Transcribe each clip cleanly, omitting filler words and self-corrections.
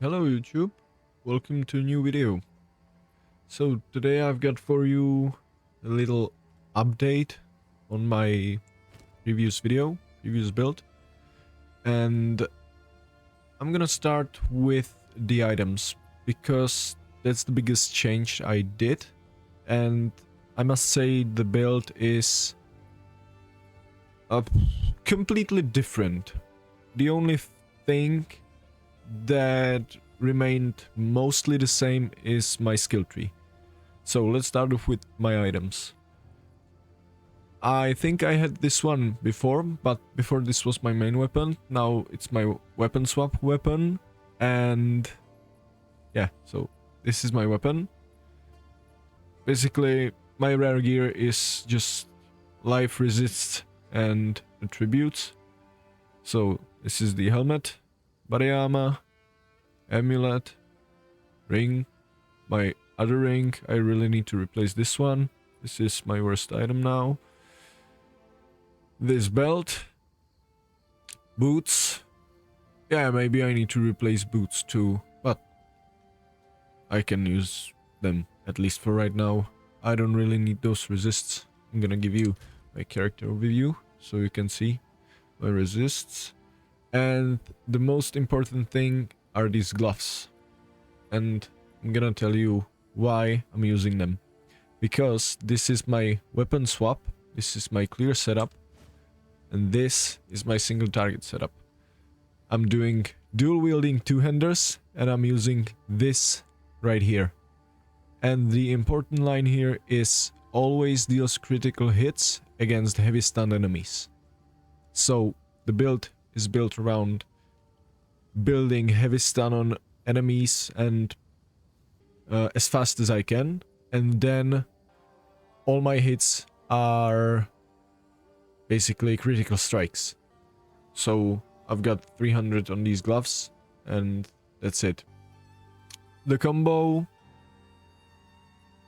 Hello YouTube, welcome to a new video. So today I've got for you a little update on my previous build, and I'm gonna start with the items because that's the biggest change I did, and I must say the build is completely different. The only thing that remained mostly the same is my skill tree. So let's start off with my items. I think I had this one before, but before this was my main weapon. Now it's my weapon swap weapon, and yeah, so this is my weapon. Basically, my rare gear is just life resist and attributes. So this is the helmet, body armor, amulet, ring, my other ring. I really need to replace this one. This is my worst item now. This belt, boots. Yeah, maybe I need to replace boots too, but I can use them at least for right now. I don't really need those resists. I'm gonna give you my character overview so you can see my resists. And the most important thing are these gloves. And I'm gonna tell you why I'm using them. Because this is my weapon swap, this is my clear setup, and this is my single target setup. I'm doing dual wielding two-handers, and I'm using this right here. And the important line here is always deals critical hits against heavy stunned enemies. So the build is built around building heavy stun on enemies and as fast as I can, and then all my hits are basically critical strikes. So I've got 300 on these gloves, and that's it. The combo,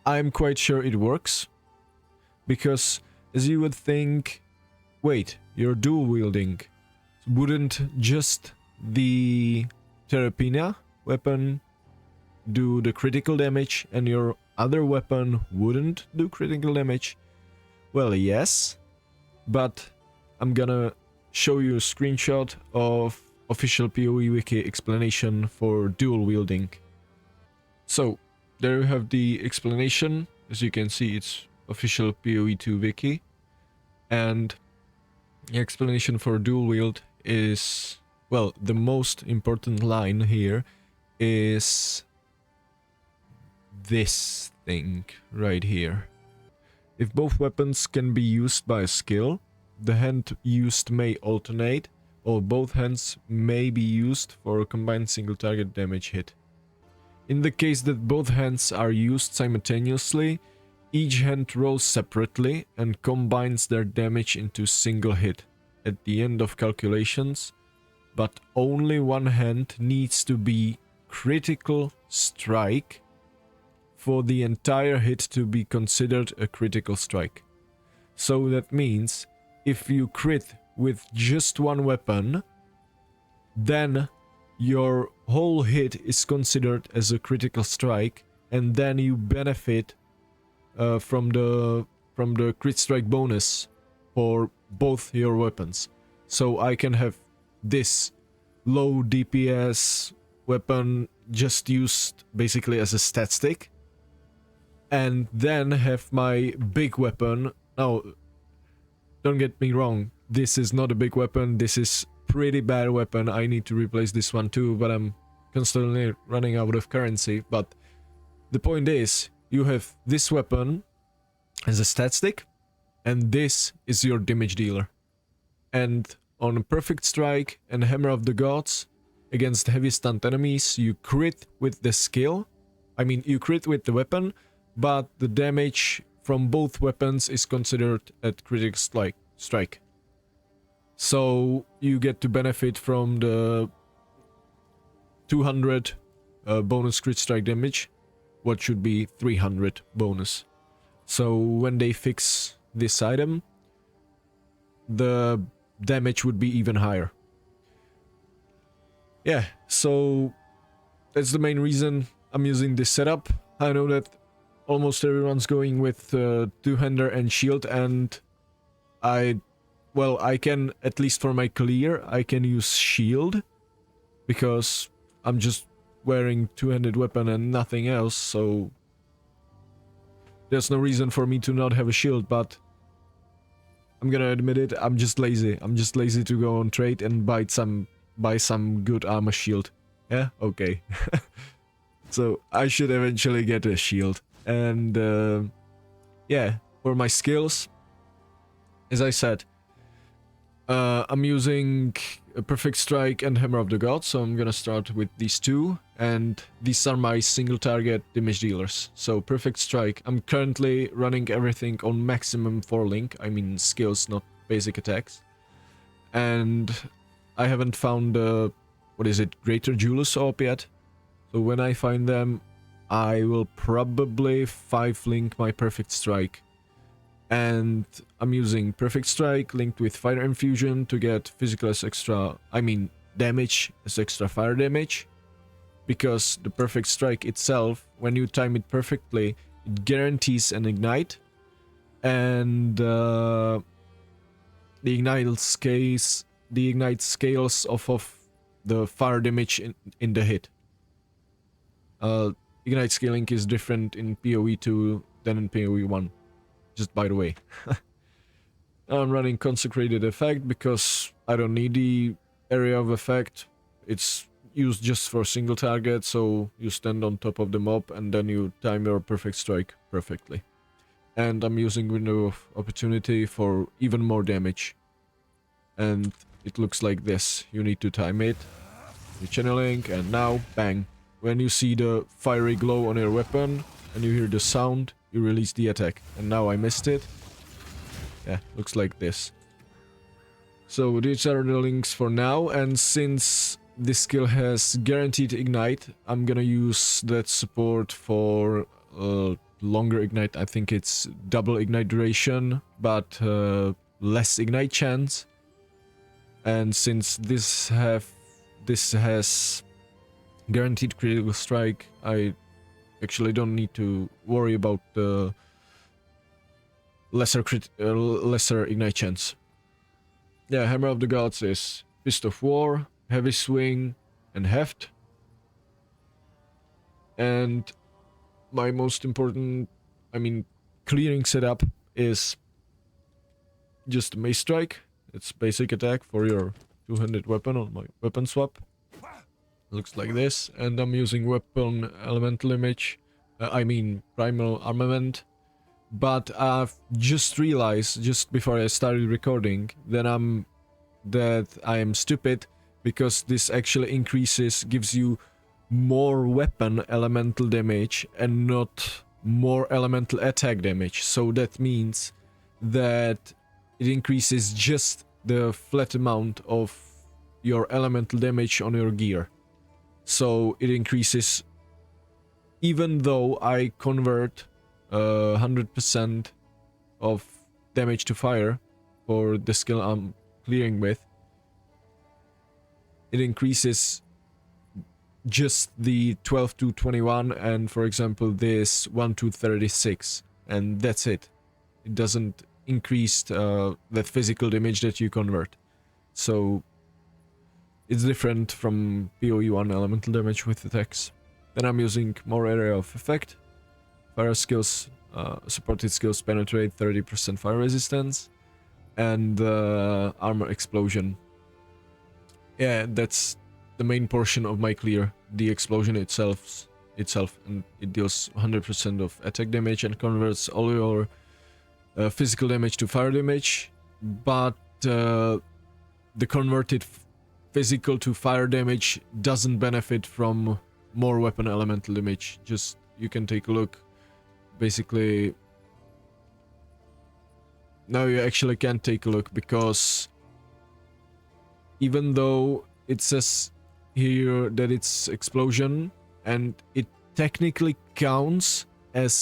I'm quite sure it works, because as you would think, wait, you're dual wielding, wouldn't just the Terrapina weapon do the critical damage and your other weapon wouldn't do critical damage? Well, yes, but I'm gonna show you a screenshot of official PoE wiki explanation for dual wielding. So there you have the explanation. As you can see, it's official PoE2 wiki, and the explanation for dual wield is, well, the most important line here is this thing right here. If both weapons can be used by a skill, the hand used may alternate, or both hands may be used for a combined single target damage hit. In the case that both hands are used simultaneously, each hand rolls separately and combines their damage into single hit at the end of calculations, but only one hand needs to be critical strike for the entire hit to be considered a critical strike. So that means if you crit with just one weapon, then your whole hit is considered as a critical strike, and then you benefit from the crit strike bonus for both your weapons. So I can have this low DPS weapon just used basically as a stat stick, and then have my big weapon. Now, don't get me wrong, this is not a big weapon, this is pretty bad weapon. I need to replace this one too, but I'm constantly running out of currency. But the point is, you have this weapon as a stat stick, and this is your damage dealer. And on a perfect strike and hammer of the gods against heavy stunned enemies, you crit with the skill. I mean, you crit with the weapon, but the damage from both weapons is considered at critical strike. So you get to benefit from the 200 bonus crit strike damage, what should be 300 bonus. So when they fix this item, the damage would be even higher. Yeah, so that's the main reason I'm using this setup. I know that almost everyone's going with two-hander and shield, and well, I can, at least for my clear, I can use shield, because I'm just wearing two-handed weapon and nothing else, so there's no reason for me to not have a shield, but I'm gonna admit it, I'm just lazy. I'm just lazy to go on trade and buy some good armor shield. Yeah? Okay. So I should eventually get a shield. And yeah, for my skills, as I said, I'm using a Perfect Strike and Hammer of the Gods, so I'm gonna start with these two, and these are my single target damage dealers. So Perfect Strike, I'm currently running everything on maximum 4 link, I mean skills, not basic attacks. And I haven't found what is it, Greater Julius Orb yet. So when I find them, I will probably 5 link my Perfect Strike. And I'm using Perfect Strike linked with Fire Infusion to get physical as extra, I mean damage as extra fire damage. Because the Perfect Strike itself, when you time it perfectly, it guarantees an ignite. And the ignite scales off of the fire damage in the hit. Ignite scaling is different in PoE 2 than in PoE 1. Just by the way. I'm running Consecrated Effect because I don't need the area of effect. It's used just for single target, so you stand on top of the mob and then you time your Perfect Strike perfectly. And I'm using Window of Opportunity for even more damage. And it looks like this. You need to time it. You're channeling, and now, bang. When you see the fiery glow on your weapon and you hear the sound, you release the attack. And now I missed it. Yeah, looks like this. So these are the links for now, and since this skill has guaranteed ignite, I'm gonna use that support for longer ignite. I think it's double ignite duration, but less ignite chance. And since this has guaranteed critical strike, I actually don't need to worry about the lesser ignite chance. Yeah, Hammer of the Gods is Fist of War, Heavy Swing, and Heft. And my most important, clearing setup is just Mace Strike. It's basic attack for your two-handed weapon on my weapon swap. Looks like this, and I'm using Weapon Elemental Image, Primal Armament. But I've just realized, just before I started recording, that I am stupid, because this actually gives you more weapon elemental damage and not more elemental attack damage. So that means that it increases just the flat amount of your elemental damage on your gear. So it increases, even though I convert 100% of damage to fire for the skill I'm clearing with. It increases just the 12 to 21, and for example this 1 to 36, and that's it. It doesn't increase that physical damage that you convert. So it's different from PoE 1 elemental damage with attacks. Then I'm using more area of effect. Fire skills, supported skills penetrate 30% fire resistance, and armor explosion. Yeah, that's the main portion of my clear. The explosion itself, and it deals 100% of attack damage and converts all your physical damage to fire damage. But the converted physical to fire damage doesn't benefit from more weapon elemental damage. Just, you can take a look. Basically, now you actually can't take a look, because even though it says here that it's explosion, and it technically counts as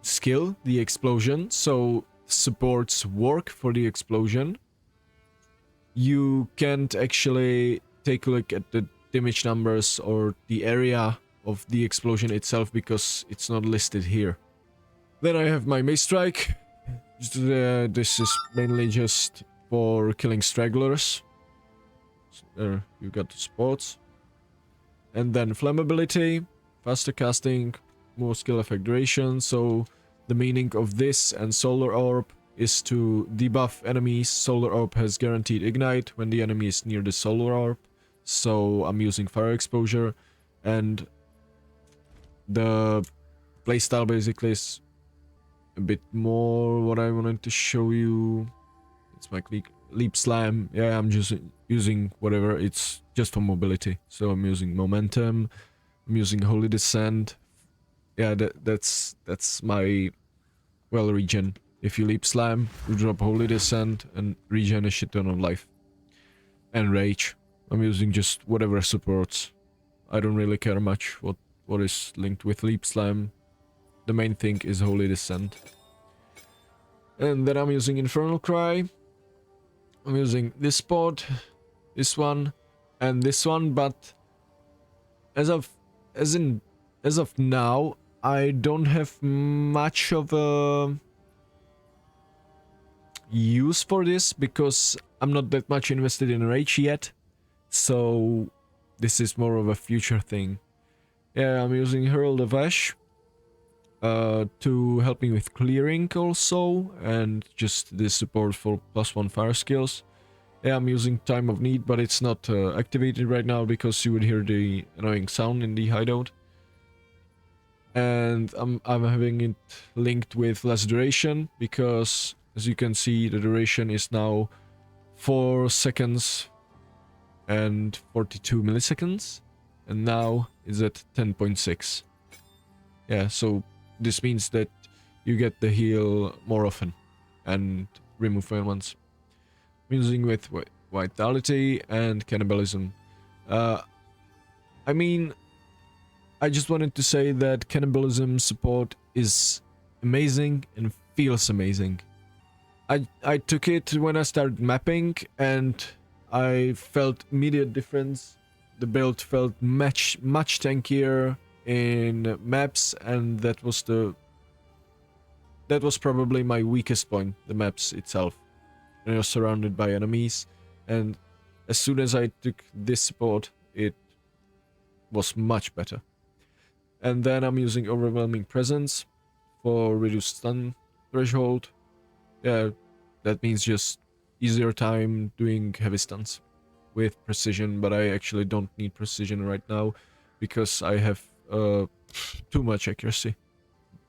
skill, the explosion, so supports work for the explosion, you can't actually take a look at the damage numbers or the area of the explosion itself because it's not listed here. Then I have my Mace Strike. This is mainly just for killing stragglers. So there you got the spots. And then Flammability, faster casting, more skill effect duration. So the meaning of this and Solar Orb is to debuff enemies. Solar Orb has guaranteed ignite when the enemy is near the Solar Orb. So I'm using Fire Exposure. And the playstyle basically is a bit more what I wanted to show you. It's my Leap Slam. Yeah, I'm just using whatever. It's just for mobility. So I'm using Momentum. I'm using Holy Descent. Yeah, that's my, well, regen. If you Leap Slam, you drop Holy Descent and regen a shit ton of life. And Rage. I'm using just whatever supports. I don't really care much what is linked with Leap Slam. The main thing is Holy Descent. And then I'm using Infernal Cry. I'm using this spot, this one, and this one, but as of now, I don't have much of a use for this because I'm not that much invested in Rage yet. So this is more of a future thing. Yeah, I'm using Herald of Ash to help me with clearing also, and just this support for +1 fire skills. Yeah, I'm using Time of Need, but it's not activated right now because you would hear the annoying sound in the hideout. And I'm having it linked with less duration because, as you can see, the duration is now 4 seconds and 42 milliseconds, and now is at 10.6. Yeah, so this means that you get the heal more often and remove fail ones. I'm using with Vitality and Cannibalism. I mean, I just wanted to say that Cannibalism support is amazing and feels amazing. I took it when I started mapping and I felt immediate difference. The build felt much tankier in maps, and that was probably my weakest point, the maps itself. And I was surrounded by enemies, and as soon as I took this support, it was much better. And then I'm using Overwhelming Presence for reduced stun threshold. Yeah, that means just easier time doing heavy stuns with precision, but I actually don't need precision right now because I have too much accuracy.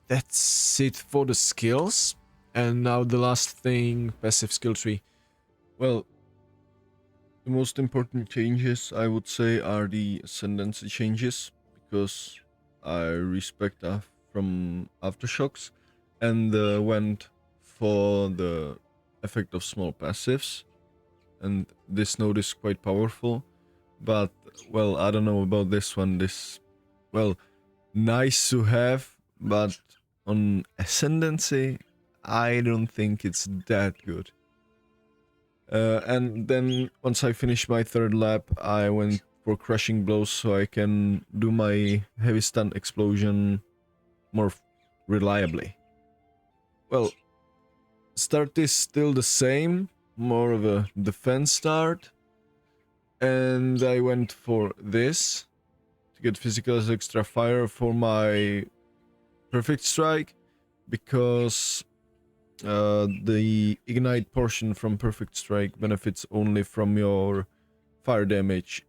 That's it for the skills. And now the last thing, passive skill tree. Well, the most important changes I would say are the ascendancy changes, because I respect that from Aftershocks and went for the effect of small passives, and this node is quite powerful, but well, I don't know about this one. This, well, nice to have, but on ascendancy I don't think it's that good. And then once I finished my third lap, I went for crushing blows so I can do my heavy stun explosion more reliably. Well, start is still the same, more of a defense start, and I went for this to get physical as extra fire for my perfect strike, because the ignite portion from perfect strike benefits only from your fire damage,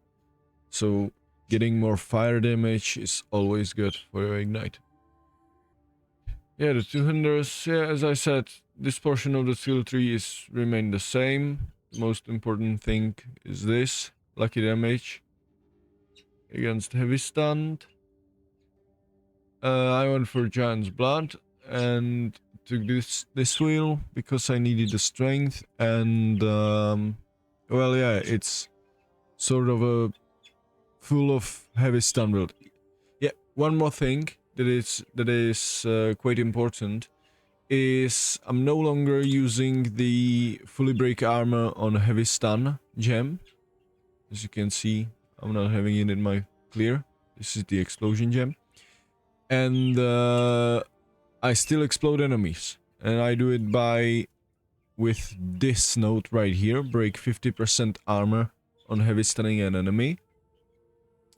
so getting more fire damage is always good for your ignite. Yeah, the two-handers, yeah, as I said, this portion of the skill tree is remained the same. The most important thing is this, lucky damage against heavy stunned. I went for Giant's Blood and took this wheel because I needed the strength, and well, yeah, it's sort of a full of heavy stun build. Yeah, one more thing that is quite important is I'm no longer using the fully break armor on heavy stun gem. As you can see, I'm not having it in my clear. This is the explosion gem. And I still explode enemies. And I do it by, with this note right here, break 50% armor on heavy stunning an enemy.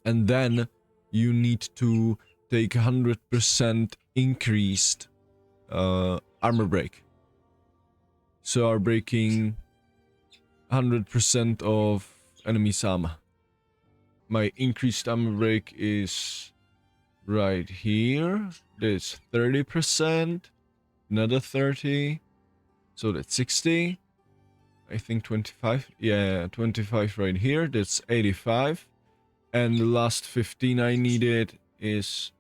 And then you need to take 100% increased armor break. So are breaking 100% of enemy's armor. My increased armor break is right here. There's 30%, another 30, so that's 60. I think 25. Yeah, 25 right here. That's 85. And the last 15 I needed is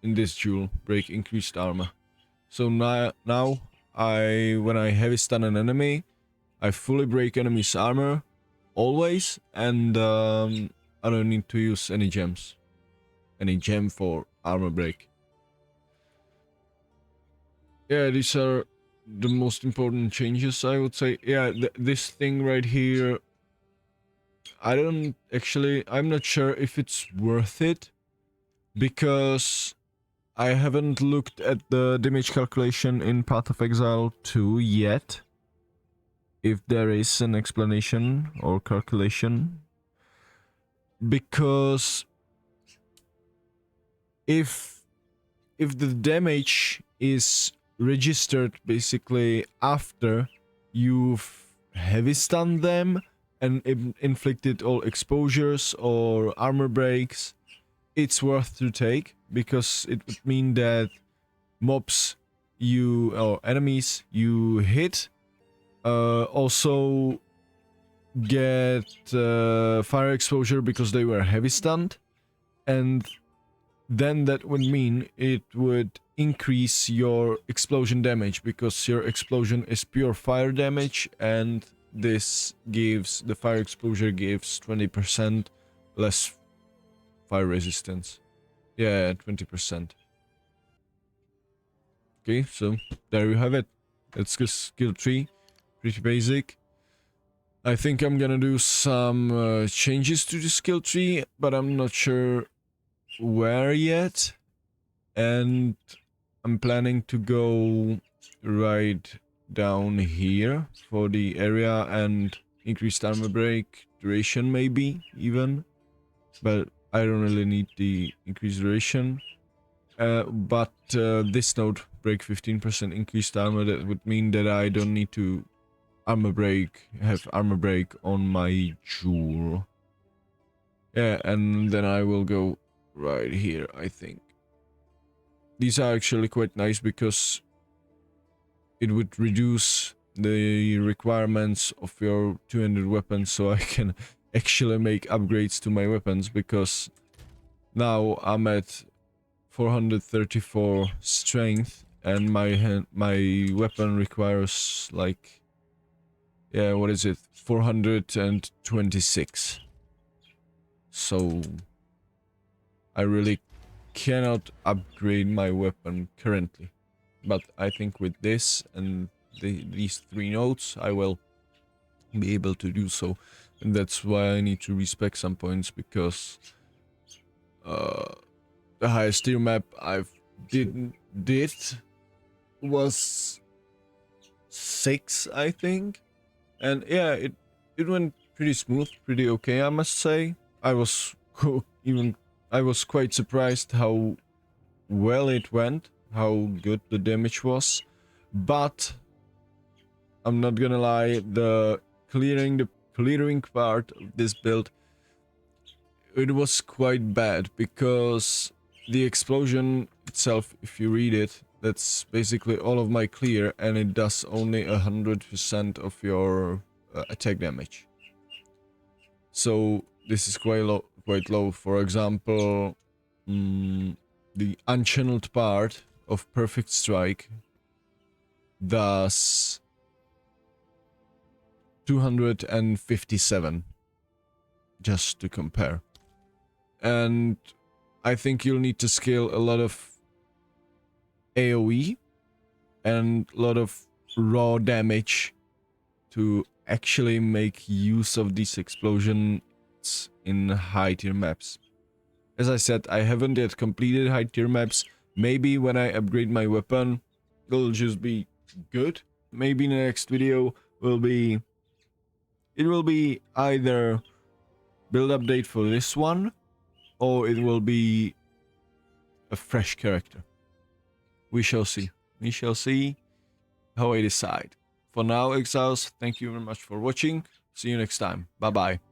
in this jewel, break increased armor. So now when I heavy stun an enemy, I fully break enemy's armor, always, and I don't need to use any gems. Any gem for armor break. Yeah, these are the most important changes, I would say. Yeah, this thing right here, I'm not sure if it's worth it, because I haven't looked at the damage calculation in Path of Exile 2 yet. If there is an explanation or calculation. Because if the damage is registered basically after you've heavy stunned them and inflicted all exposures or armor breaks, it's worth to take, because it would mean that mobs or enemies you hit also get fire exposure because they were heavy stunned, and then that would mean it would increase your explosion damage, because your explosion is pure fire damage, and this gives, the fire exposure gives 20% less fire resistance. Yeah, 20%. Okay, so there you have it. That's skill tree. Pretty basic. I think I'm gonna do some changes to the skill tree, but I'm not sure where yet. And I'm planning to go right down here for the area and increased armor break duration, maybe even. But I don't really need the increased duration. But this node, break 15% increased armor, that would mean that I don't need to have armor break on my jewel. Yeah, and then I will go right here, I think. These are actually quite nice, because it would reduce the requirements of your 200 weapons, so I can actually make upgrades to my weapons, because now I'm at 434 strength, and my weapon requires, like, yeah, what is it? 426. So I really cannot upgrade my weapon currently. But I think with this and these 3 nodes, I will be able to do so. And that's why I need to respec some points, because the highest tier map I've did was 6, I think. And yeah, it went pretty smooth, pretty okay, I must say. I was quite surprised how well it went, how good the damage was. But I'm not gonna lie, the clearing part of this build, it was quite bad, because the explosion itself, if you read it, that's basically all of my clear, and it does only 100% of your attack damage. So this is quite low. For example, the unchanneled part of Perfect Strike does 257, just to compare. And I think you'll need to scale a lot of AoE and a lot of raw damage to actually make use of these explosions in high tier maps. As I said, I haven't yet completed high tier maps. Maybe when I upgrade my weapon, it'll just be good. Maybe in the next video will be... It will be either build update for this one, or it will be a fresh character. We shall see. We shall see how I decide. For now, Exiles, thank you very much for watching. See you next time. Bye bye.